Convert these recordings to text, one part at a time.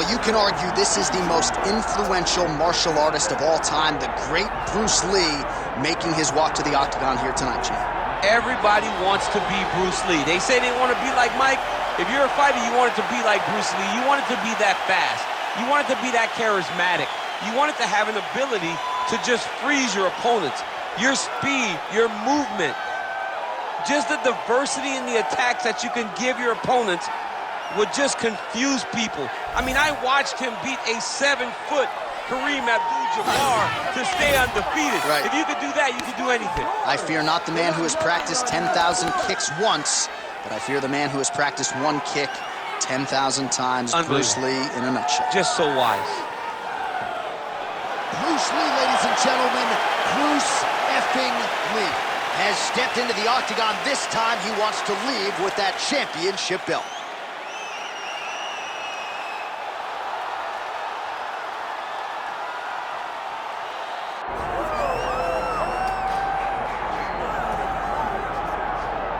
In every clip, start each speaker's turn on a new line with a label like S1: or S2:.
S1: Well, you can argue this is the most influential martial artist of all time, the great Bruce Lee, making his walk to the octagon here tonight, Jim.
S2: Everybody wants to be Bruce Lee. They say they want to be like Mike. If you're a fighter, you want it to be like Bruce Lee. You want it to be that fast. You want it to be that charismatic. You want it to have an ability to just freeze your opponents. Your speed, your movement, just the diversity in the attacks that you can give your opponents would just confuse people. I mean, I watched him beat a 7-foot Kareem Abdul-Jabbar to stay undefeated.
S1: Right.
S2: If you could do that, you could do anything.
S1: I fear not the man who has practiced 10,000 kicks once, but I fear the man who has practiced one kick 10,000 times. Bruce Lee in a nutshell.
S2: Just so wise.
S1: Bruce Lee, ladies and gentlemen, Bruce effing Lee has stepped into the octagon. This time he wants to leave with that championship belt.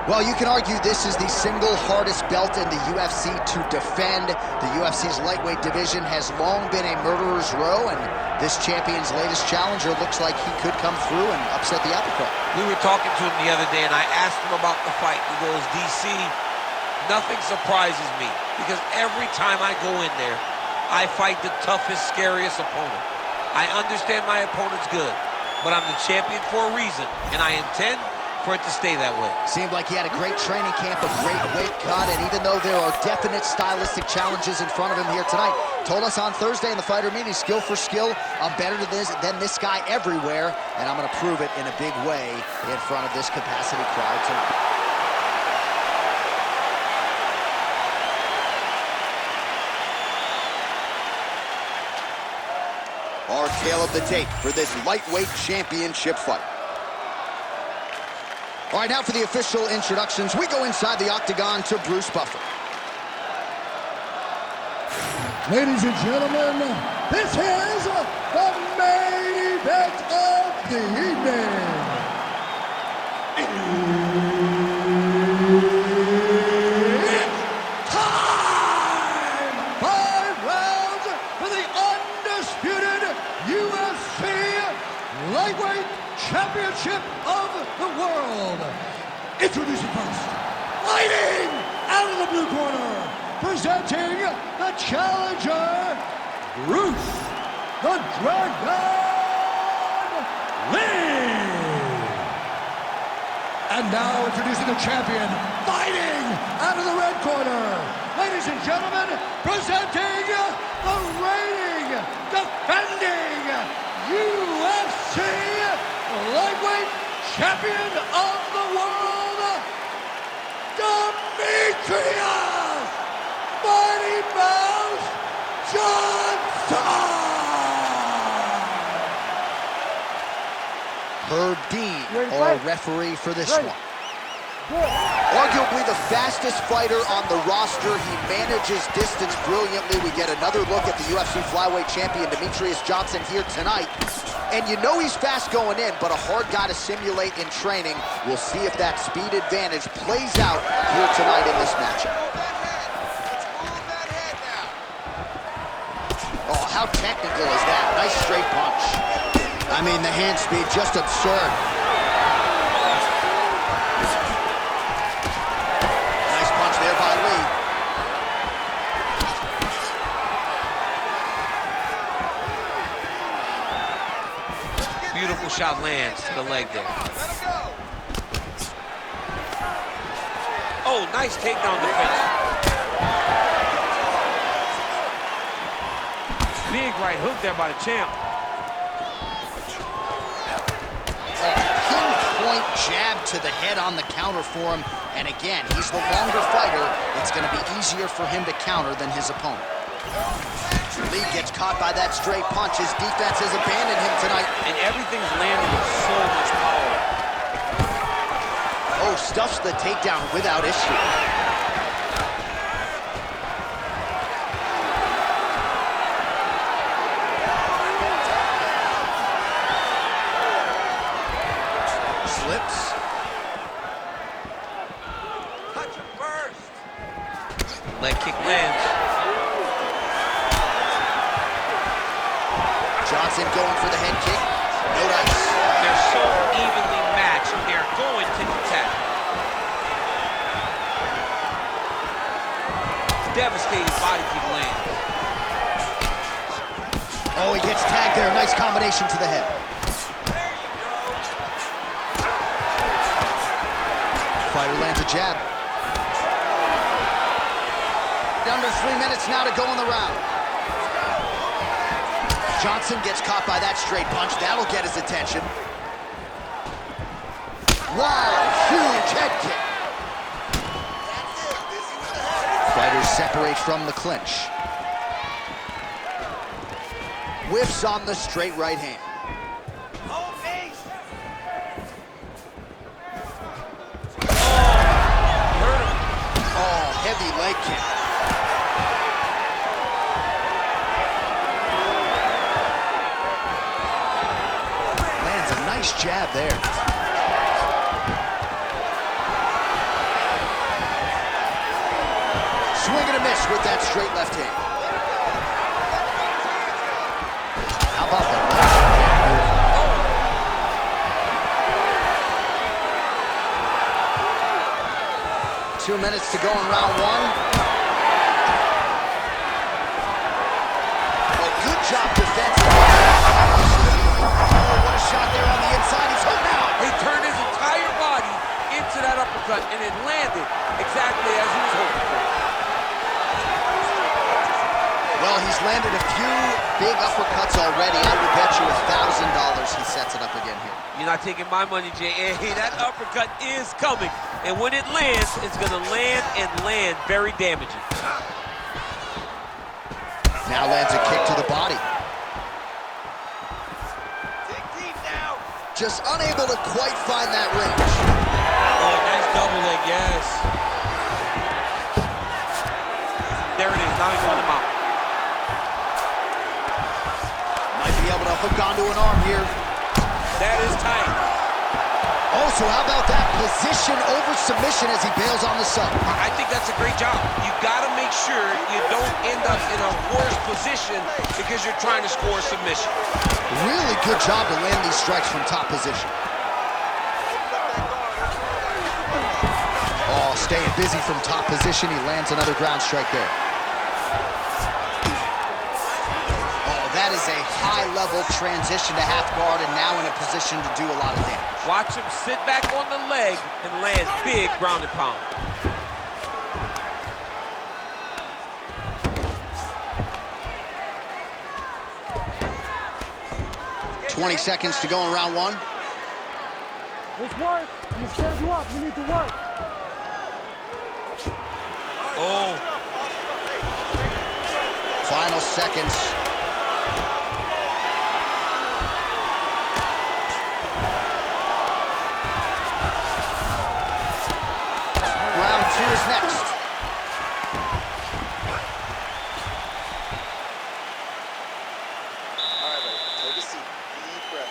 S1: Well, you can argue this is the single hardest belt in the UFC to defend. The UFC's lightweight division has long been a murderer's row, and this champion's latest challenger looks like he could come through and upset the apple cart.
S2: We were talking to him the other day, and I asked him about the fight. He goes, DC, nothing surprises me, because every time I go in there, I fight the toughest, scariest opponent. I understand my opponent's good, but I'm the champion for a reason, and I intend for it to stay that way.
S1: Seemed like he had a great training camp, a great weight cut, and even though there are definite stylistic challenges in front of him here tonight, told us on Thursday in the fighter meeting, skill for skill, I'm better than this guy everywhere, and I'm going to prove it in a big way in front of this capacity crowd tonight. Our tale of the tape for this lightweight championship fight. All right, now for the official introductions, we go inside the octagon to Bruce Buffer.
S3: Ladies and gentlemen, this is the main event of the evening. It's time! 5 rounds for the undisputed UFC Lightweight Championship of the world. Introducing first, fighting out of the blue corner, presenting the challenger, Bruce the Dragon Lee. And now introducing the champion, fighting out of the red corner, ladies and gentlemen, presenting the reigning, defending UFC lightweight champion of the world, Demetrious Mighty Mouse Johnson!
S1: Herb Dean, our referee for this one. Arguably the fastest fighter on the roster. He manages distance brilliantly. We get another look at the UFC flyweight champion, Demetrious Johnson, here tonight. And you know he's fast going in, but a hard guy to simulate in training. We'll see if that speed advantage plays out here tonight in this matchup. Oh, how technical is that? Nice straight punch. I mean, the hand speed, just absurd. Nice punch there by Lee.
S2: Beautiful shot lands to the leg there. Oh, nice takedown defense. Big right hook there by the champ.
S1: Pinpoint jab to the head on the counter for him. And again, he's the longer fighter. It's going to be easier for him to counter than his opponent. Lee gets caught by that straight punch. His defense has abandoned him tonight.
S2: And everything's landing with so much power.
S1: Oh, stuffs the takedown without issue. Slips.
S2: Touch him first. Leg kick lands.
S1: kick, no dice.
S2: They're so evenly matched. They're going tit-for-tat. Devastating body kick lands.
S1: Oh, he gets tagged there. Nice combination to the head. Fighter lands a jab. Under 3 minutes now to go in the round. Johnson gets caught by that straight punch. That'll get his attention. Wow, huge head kick. Fighters separate from the clinch. Whiffs on the straight right hand. Oh, heavy leg kick. Lands a nice jab there. Swing and a miss with that straight left hand. How about that? 2 minutes to go in round one. Well, good job defensively. Oh, what a shot there on the inside. He's home now.
S2: He turned his entire body into that uppercut, and it landed exactly as he was hoping for.
S1: Well, he's landed a few big uppercuts already. I would bet you $1,000 he sets it up again here.
S2: You're not taking my money, Jay. Hey, that uppercut is coming. And when it lands, it's going to land and land very damaging.
S1: Now lands a kick to the body.
S2: Dig deep now.
S1: Just unable to quite find that range.
S2: Oh, nice double leg, yes. There it is. Now he's on the mount.
S1: Might be able to hook onto an arm here.
S2: That is tight.
S1: Oh, so how about that position over submission as he bails on the sub?
S2: I think that's a great job. You got to make sure you don't end up in a worse position because you're trying to score a submission.
S1: Really good job to land these strikes from top position. Oh, staying busy from top position. He lands another ground strike there. That is a high-level transition to half guard and now in a position to do a lot of damage.
S2: Watch him sit back on the leg and land big ground and pound.
S1: $20 seconds to go in round one.
S3: Let's work. I'm gonna stand you up. You need to work.
S2: Oh.
S1: Final seconds. Round two is next.
S4: All right, buddy, take a seat. Deep breath.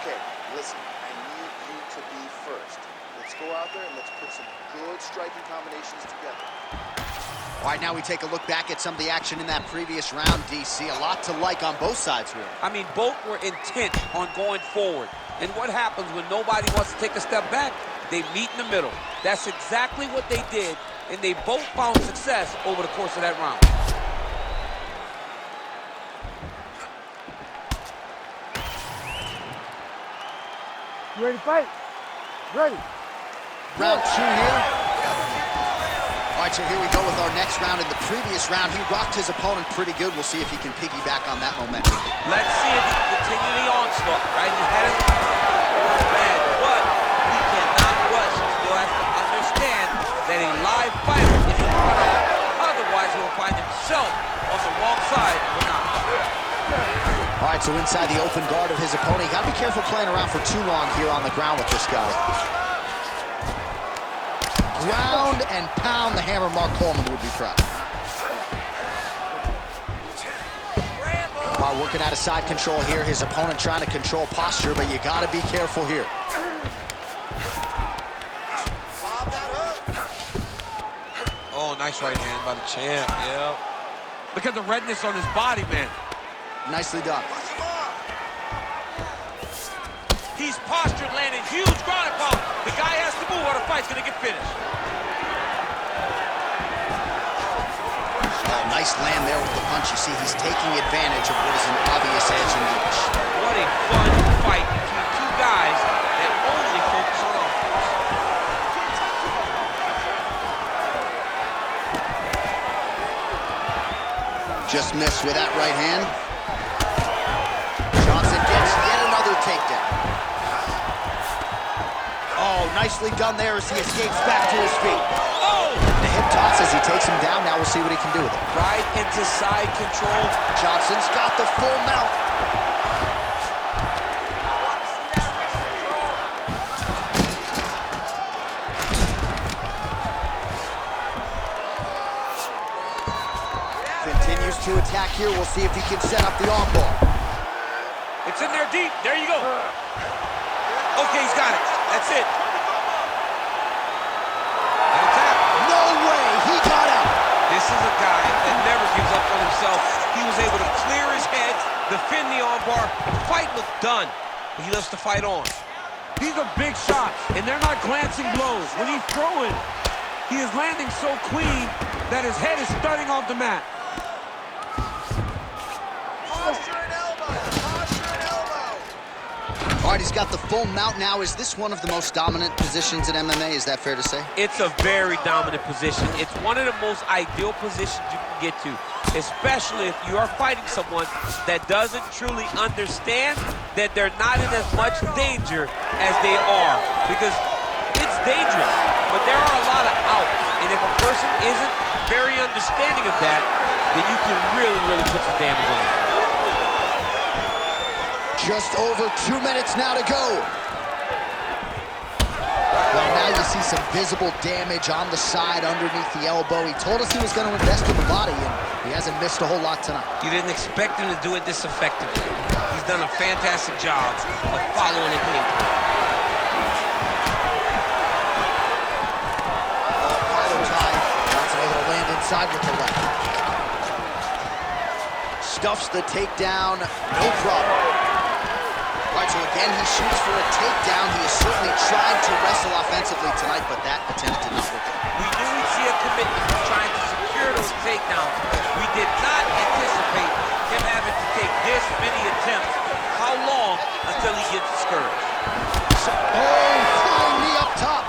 S4: Okay, listen, I need you to be first. Let's go out there and let's put some good striking combinations together.
S1: All right, now we take a look back at some of the action in that previous round, DC. A lot to like on both sides here.
S2: I mean, both were intent on going forward. And what happens when nobody wants to take a step back? They meet in the middle. That's exactly what they did, and they both found success over the course of that round.
S3: You ready to fight? Ready.
S1: Round two here. All right, so here we go with our next round. In the previous round, he rocked his opponent pretty good. We'll see if he can piggyback on that momentum.
S2: Let's see if he can continue the onslaught, right? He had it bad, but he cannot rush. He still has to understand that a live fighter is in front of him. Otherwise, he'll find himself on the wrong side of the knockout.
S1: All right, so inside the open guard of his opponent. You got to be careful playing around for too long here on the ground with this guy. Ground and pound, the hammer. Mark Coleman would be proud. While working out of side control here, his opponent trying to control posture, but you got to be careful here.
S2: Oh, nice right hand by the champ, yeah. Look at the redness on his body, man.
S1: Nicely done.
S2: He's postured, landing huge ground and pound. The guy has to move or the fight's gonna get finished.
S1: Oh, nice land there with the punch. You see, he's taking advantage of what is an obvious edge in each.
S2: What a fun fight between two guys that only focus on offense.
S1: Just missed with that right hand. Johnson gets yet another takedown. Oh, nicely done there as he escapes back to his feet.
S2: Oh!
S1: The hip toss as he takes him down. Now we'll see what he can do with it.
S2: Right into side control.
S1: Johnson's got the full mount. Continues to attack here. We'll see if he can set up the arm bar.
S2: It's in there deep. There you go. Okay, he's got it. That's it. And tap.
S1: No way! He got out!
S2: This is a guy that never gives up on himself. He was able to clear his head, defend the armbar. The fight looked done, but he loves to fight on.
S5: These are big shots, and they're not glancing blows. When he's throwing, he is landing so clean that his head is starting off the mat.
S4: Posture and elbow. Posture and elbow.
S1: All right, he's got the full mount now. Is this one of the most dominant positions in MMA? Is that fair to say?
S2: It's a very dominant position. It's one of the most ideal positions you can get to, especially if you are fighting someone that doesn't truly understand that they're not in as much danger as they are. Because it's dangerous, but there are a lot of outs. And if a person isn't very understanding of that, then you can really, really put some damage on them.
S1: Just over 2 minutes now to go. Well, now you see some visible damage on the side underneath the elbow. He told us he was going to invest in the body, and he hasn't missed a whole lot tonight.
S2: You didn't expect him to do it this effectively. He's done a fantastic job of following the game.
S1: Collar tie. Johnson able to land inside with the left. Stuffs the takedown, no problem. All right, so again, he shoots for a takedown. He has certainly tried to wrestle offensively tonight, but that attempt did not work.
S2: We knew we'd see a commitment to trying to secure those takedowns. We did not anticipate him having to take this many attempts. How long until he gets discouraged?
S1: Flying knee up top.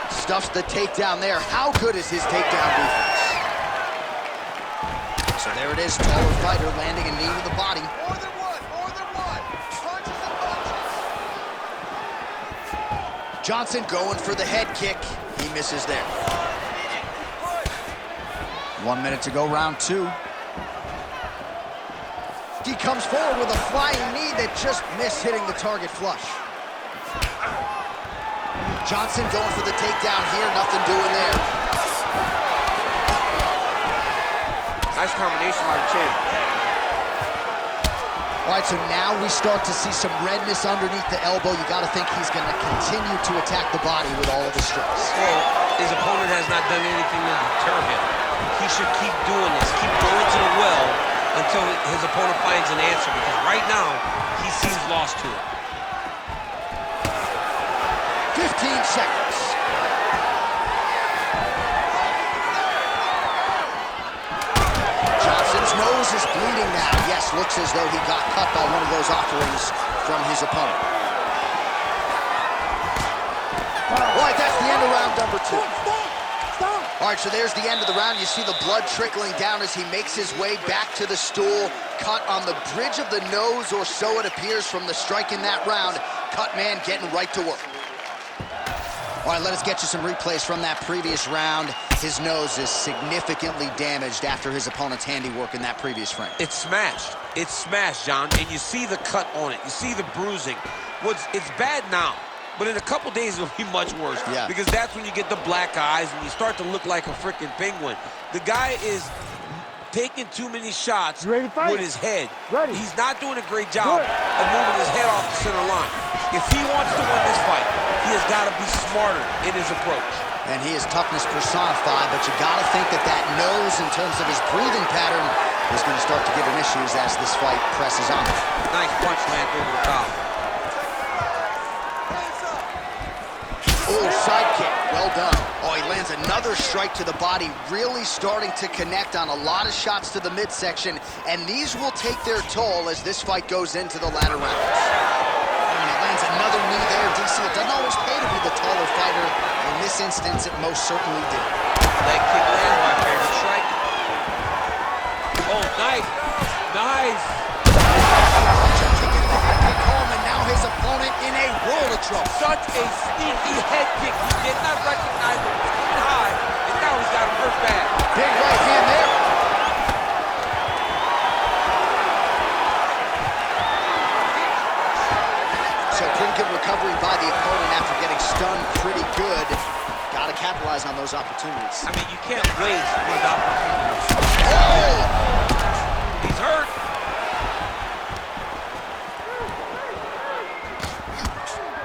S1: Stuffs the takedown there. How good is his takedown defense? So there it is, taller fighter landing a knee to the body.
S4: More than one. Punches and bunches.
S1: Johnson going for the head kick. He misses there. 1 minute to go, round two. He comes forward with a flying knee that just missed hitting the target flush. Johnson going for the takedown here, nothing doing there.
S2: Nice combination by the chin.
S1: All right, so now we start to see some redness underneath the elbow. You got to think he's going to continue to attack the body with all of the strikes.
S2: Well, his opponent has not done anything to deter him. He should keep doing this, keep going to the well until his opponent finds an answer, because right now, he seems lost to it.
S1: 15 seconds. Johnson's nose is bleeding now. Yes, looks as though he got cut by one of those offerings from his opponent. All right, that's the end of round number two. All right, so there's the end of the round. You see the blood trickling down as he makes his way back to the stool. Cut on the bridge of the nose, or so it appears from the strike in that round. Cut man getting right to work. All right, let us get you some replays from that previous round. His nose is significantly damaged after his opponent's handiwork in that previous frame.
S2: It's smashed. It's smashed, John, and you see the cut on it. You see the bruising. It's bad now, but in a couple days it'll be much worse.
S1: Yeah.
S2: Because that's when you get the black eyes and you start to look like a freaking penguin. The guy is taking too many shots with his head. He's not doing a great job of moving his head off the center line. If he wants to win this fight, he has got to be smarter in his approach.
S1: And he is toughness personified, but you got to think that that nose, in terms of his breathing pattern, is going to start to give him issues as this fight presses on.
S2: Nice punch
S5: slant over the top.
S1: Oh, sidekick, well done. Oh, he lands another strike to the body, really starting to connect on a lot of shots to the midsection, and these will take their toll as this fight goes into the latter rounds. And he lands another knee there, DC. It doesn't always pay to be the taller fighter. In this instance, it most certainly did.
S2: Leg kick lands, my favorite strike.
S5: Oh, nice. Nice.
S1: And now his opponent in a world of trouble.
S5: Such a sneaky head kick. He did not recognize it was coming high, and now he's got him hurt bad.
S1: Big right hand there. So pretty good recovery by the opponent after getting stunned pretty good. Got to capitalize on those opportunities.
S2: I mean, you can't waste these opportunities.
S1: Oh!
S2: He's hurt.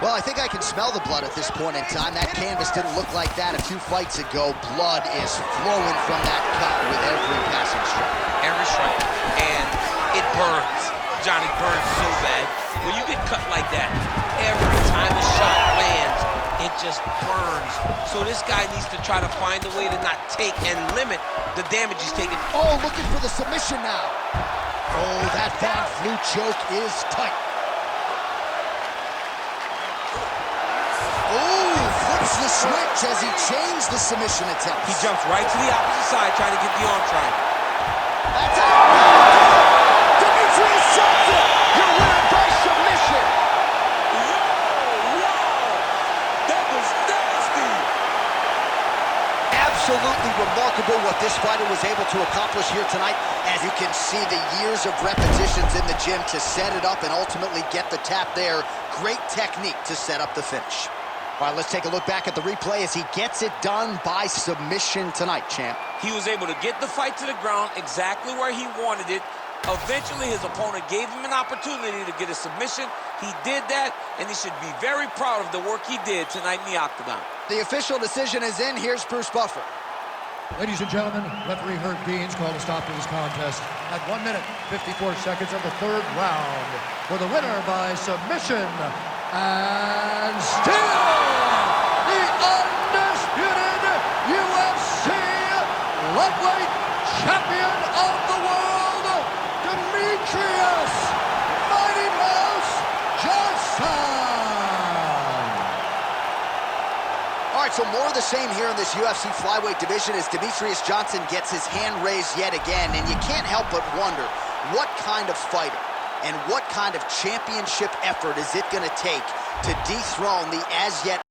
S1: Well, I think I can smell the blood at this point in time. That canvas didn't look like that a few fights ago. Blood is flowing from that cut with every passing strike.
S2: Every strike. And it burns. Johnny burns so bad. When you get cut like that, every time a shot lands, it just burns. So this guy needs to try to find a way to not take and limit the damage he's taking.
S1: Oh, looking for the submission now. Oh, that Von Flue choke is tight. Oh, flips the switch as he changed the submission attempt.
S5: He jumps right to the opposite side, trying to get the arm triangle.
S1: That's out. Demetrious Johnson, your winner by submission.
S5: Wow! That was nasty!
S1: Absolutely remarkable what this fighter was able to accomplish here tonight. As you can see, the years of repetitions in the gym to set it up and ultimately get the tap there. Great technique to set up the finish. All right, let's take a look back at the replay as he gets it done by submission tonight, champ.
S2: He was able to get the fight to the ground exactly where he wanted it. Eventually, his opponent gave him an opportunity to get a submission. He did that, and he should be very proud of the work he did tonight in the octagon.
S1: The official decision is in. Here's Bruce Buffer.
S3: Ladies and gentlemen, referee Herb Deans called a stop to this contest at 1 minute, 54 seconds of the third round for the winner by submission. And still, the undisputed UFC lightweight champion of the world, Demetrious Mighty Mouse Johnson. All right, so more of the same here in this UFC flyweight division as Demetrious Johnson gets his hand raised yet again, and you can't help but wonder what kind of fighter and what kind of championship effort is it going to take to dethrone the as-yet